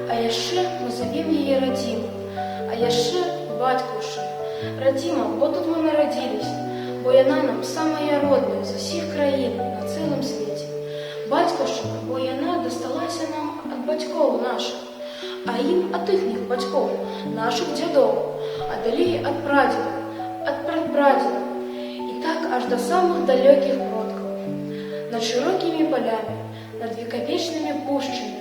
А яшчэ мы завем яе радзіму, а яшчэ бацькаўшчына. Радзіма, бо тут мы нарадзіліся, бо яна нам самая родная з усіх краін на цэлым свеце. Бацькаўшчына, бо яна дасталася нам ад бацькоў нашых, а ім ад іхніх бацькоў, нашых дзядоў, а далей ад прадзедаў, ад прадпрадзедаў, і так аж да самых далёкіх продкаў. Над шырокімі палямі, над векавечнымі пушчамі,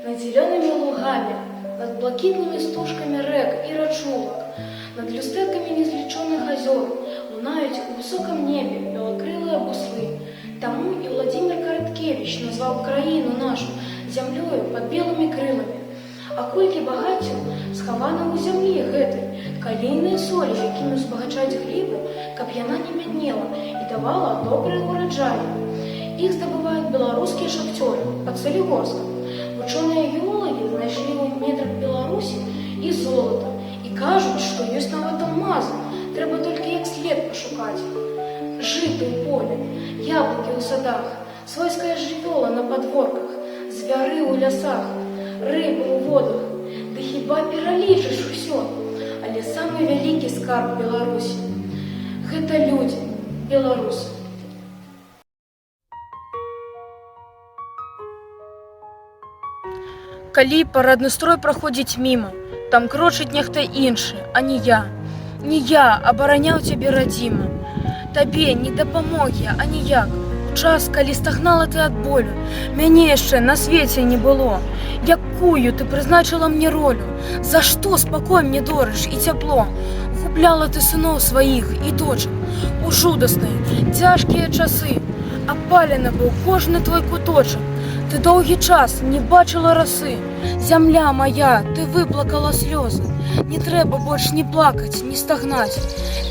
над зелёнымі лугамі, над блакітнымі стужкамі рэк і рачулак, над люстэркамі незлічоных азёр лунаюць у высокам небе белакрылыя буслы. Таму і Владзімір Караткевіч назваў краіну нашу зямлёю пад белымі крыламі. А колькі багаццяў схавана ў зямлі гэтай, калійныя солі, якімі узбагачаць глебу, каб яна не бяднела і давала добрыя ўраджаі. Іх здабываюць беларускія шахцёры пад Салігорскам. Вучоныя геолагі знайшлі ў недрах Беларусі і золата, і кажуць, што ёсць нават алмазы, трэба толькі як след пашукаць. Жыты ў полі, яблыкі ў садах, свойская жывёла на падворках, звяры ў лясах, рыбы ў водах. Ды хіба пералічыш усё? Але самы вялікі скарб Беларусі – гэта людзі, беларусы. Калі парадны строй праходзіць міма, там крочыць нехта іншы, а не я. Не я абараняў цябе, радзіма. Табе не дапамогі, а ніяк. У час, калі стагнала ты ад болю, мяне яшчэ на свеце не было. Якую ты прызначыла мне ролю? За што спакой мне дорыш і цяпло? Губляла ты сыноў сваіх і дочак у жудасныя, цяжкія часы. Апалены быў кожны твой куточак. Ты доўгі час не бачыла расы. Зямля моя, ты выплакала слёзы. Не трэба больш не плакаць, не стагнаць.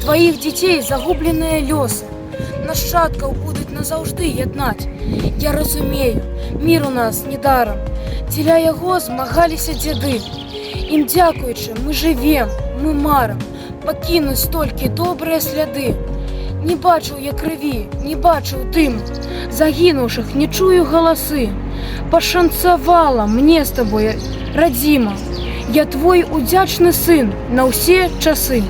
Тваіх дзяцей загубленыя лёсы нашчадкаў будуць назаўжды яднаць. Я разумею, мір у нас недарам. Дзеля яго змагаліся дзяды. Ім дзякуючы мы жывем, мы марам пакінуць толькі добрыя сляды. Не бачыў я крыві, не бачыў дым, загінуўшых не чую галасы. Пашанцавала мне з табой, радзіма. Я твой удзячны сын на ўсе часы.